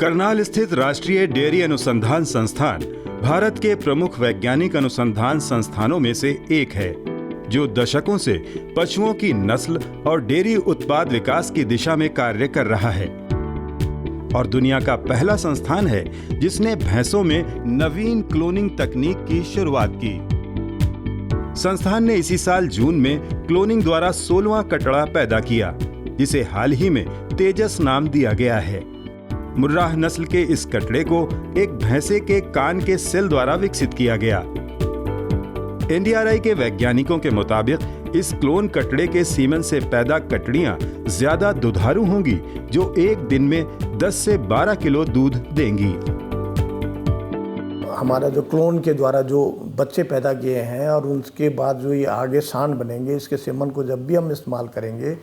करनाल स्थित राष्ट्रीय डेयरी अनुसंधान संस्थान भारत के प्रमुख वैज्ञानिक अनुसंधान संस्थानों में से एक है, जो दशकों से पशुओं की नस्ल और डेयरी उत्पाद विकास की दिशा में कार्य कर रहा है और दुनिया का पहला संस्थान है जिसने भैंसों में नवीन क्लोनिंग तकनीक की शुरुआत की। संस्थान ने इसी साल जून में क्लोनिंग द्वारा 16वां कटड़ा पैदा किया, जिसे हाल ही में तेजस नाम दिया गया है। मुर्राह नस्ल के इस कटड़े को एक भैंसे के कान के सेल द्वारा विकसित किया गया। एनडीआरआई के वैज्ञानिकों के मुताबिक इस क्लोन कटड़े के सीमेन से पैदा कटड़ियां ज्यादा दुधारू होंगी, जो एक दिन में 10 से 12 किलो दूध देंगी। हमारा जो क्लोन के द्वारा जो बच्चे पैदा किए हैं और उनके बाद जो ये आगे सांड बनेंगे, इसके सीमन को जब भी हम इस्तेमाल करेंगे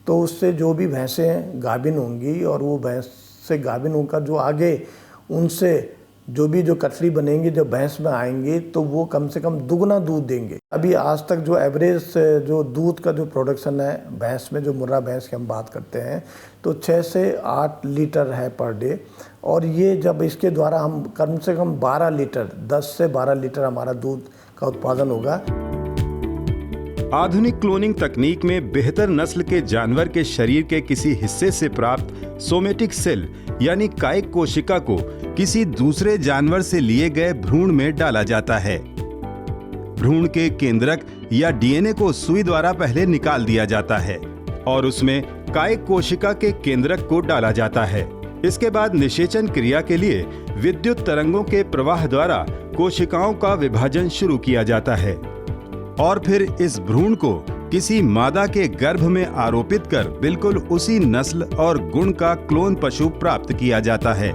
तो उससे जो भी भैंसें गाभिन होंगी और वो भैंस से गाभिन होकर जो आगे उनसे जो कटड़ी बनेंगी, जब भैंस में आएंगी तो वो कम से कम दुगना दूध देंगे। अभी आज तक जो एवरेज जो दूध का जो प्रोडक्शन है भैंस में, जो मुर्रा भैंस की हम बात करते हैं, तो 6 से 8 लीटर है पर डे। और ये जब इसके द्वारा हम कम से कम 12 लीटर 10 से 12 लीटर हमारा दूध का उत्पादन होगा। आधुनिक क्लोनिंग तकनीक में बेहतर नस्ल के जानवर के शरीर के किसी हिस्से से प्राप्त सोमेटिक सेल यानी कायिक कोशिका को किसी दूसरे जानवर से लिए गए भ्रूण में डाला जाता है। भ्रूण के केंद्रक या डीएनए को सुई द्वारा पहले निकाल दिया जाता है और उसमें कायिक कोशिका के केंद्रक को डाला जाता है। इसके बाद निषेचन क्रिया के लिए विद्युत तरंगों के प्रवाह द्वारा कोशिकाओं का विभाजन शुरू किया जाता है और फिर इस भ्रूण को किसी मादा के गर्भ में आरोपित कर बिल्कुल उसी नस्ल और गुण का क्लोन पशु प्राप्त किया जाता है।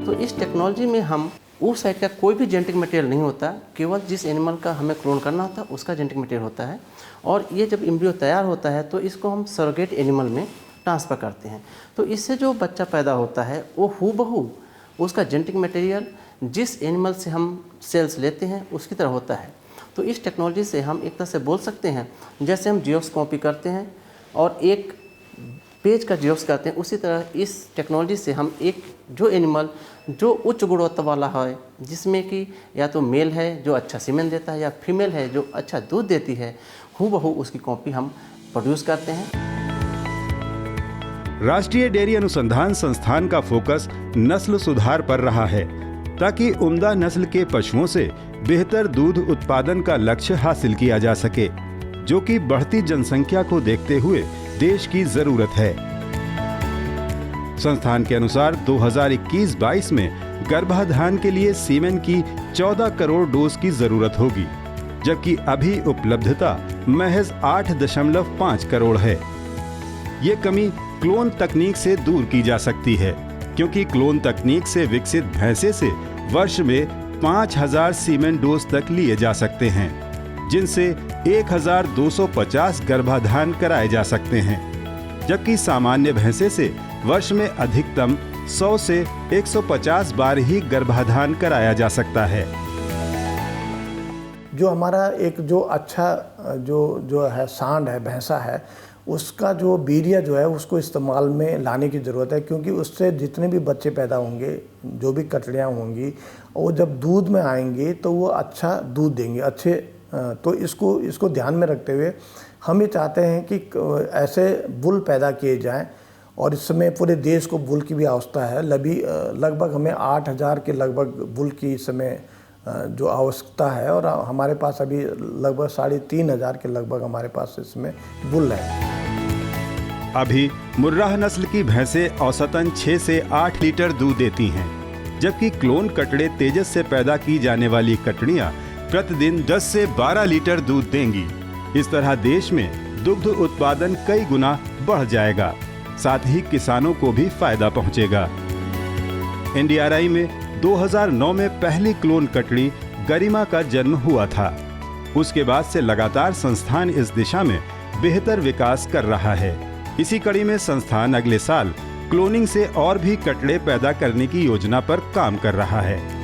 तो इस टेक्नोलॉजी में हम उस साइड का कोई भी जेनेटिक मटेरियल नहीं होता, केवल जिस एनिमल का हमें क्लोन करना होता है उसका जेनेटिक मटेरियल होता है। और ये जब एम्ब्रियो तैयार होता है तो इसको हम सरोगेट एनिमल में ट्रांसफ़र करते हैं। तो इससे जो बच्चा पैदा होता है वो हूबहू उसका जेनेटिक मटेरियल जिस एनिमल से हम सेल्स लेते हैं उसकी तरह होता है। तो इस टेक्नोलॉजी से हम एक तरह से बोल सकते हैं जैसे हम जीरोक्स कॉपी करते हैं और एक पेज का जीरोक्स करते हैं, उसी तरह इस टेक्नोलॉजी से हम एक जो एनिमल जो उच्च गुणवत्ता वाला है, जिसमें कि या तो मेल है जो अच्छा सीमेन देता है या फीमेल है जो अच्छा दूध देती है, हूबहू उसकी कॉपी हम प्रोड्यूस करते हैं। राष्ट्रीय डेयरी अनुसंधान संस्थान का फोकस नस्ल सुधार पर रहा है ताकि उम्दा नस्ल के पशुओं से बेहतर दूध उत्पादन का लक्ष्य हासिल किया जा सके, जो कि बढ़ती जनसंख्या को देखते हुए देश की जरूरत है। संस्थान के अनुसार 2021-22 में गर्भाधान के लिए सीमेन की 14 करोड़ डोज की जरूरत होगी, जबकि अभी उपलब्धता महज 8.5 करोड़ है। ये कमी क्लोन तकनीक से दूर की जा सकती है, क्योंकि क्लोन तकनीक से विकसित भैंसे से वर्ष में 5000 सीमेन डोज तक लिए जा सकते हैं, जिनसे 1250 गर्भाधान कराए जा सकते हैं, जबकि सामान्य भैंसे से वर्ष में अधिकतम 100 से 150 बार ही गर्भाधान कराया जा सकता है। जो हमारा एक जो अच्छा जो है सांड है, भैंसा है, उसका जो बीरिया जो है उसको इस्तेमाल में लाने की ज़रूरत है, क्योंकि उससे जितने भी बच्चे पैदा होंगे, जो भी कटड़ियाँ होंगी, वो जब दूध में आएंगे तो वो अच्छा दूध देंगे, अच्छे। तो इसको ध्यान में रखते हुए हम ये चाहते हैं कि ऐसे बुल पैदा किए जाएं और इस समय पूरे देश को बुल की भी आवश्यकता है। लगभग हमें 8000 के लगभग बुल की इस समय जो आवश्यकता है और हमारे पास अभी लगभग 3500 के लगभग हमारे पास इसमें बुल है। अभी मुर्राह नस्ल की भैंसें औसतन 6 से 8 लीटर दूध देती हैं, जबकि क्लोन कटड़े तेजस से पैदा की जाने वाली कटड़ियां प्रतिदिन 10 से 12 लीटर दूध देंगी। इस तरह देश में दुग्ध उत्पादन कई गुना बढ़ जाएगा, साथ ही किसानों को भी फायदा पहुंचेगा। एनडीआरआई में 2009 में पहली क्लोन कटड़ी गरिमा का जन्म हुआ था। उसके बाद से लगातार संस्थान इस दिशा में बेहतर विकास कर रहा है। इसी कड़ी में संस्थान अगले साल क्लोनिंग से और भी कटड़े पैदा करने की योजना पर काम कर रहा है।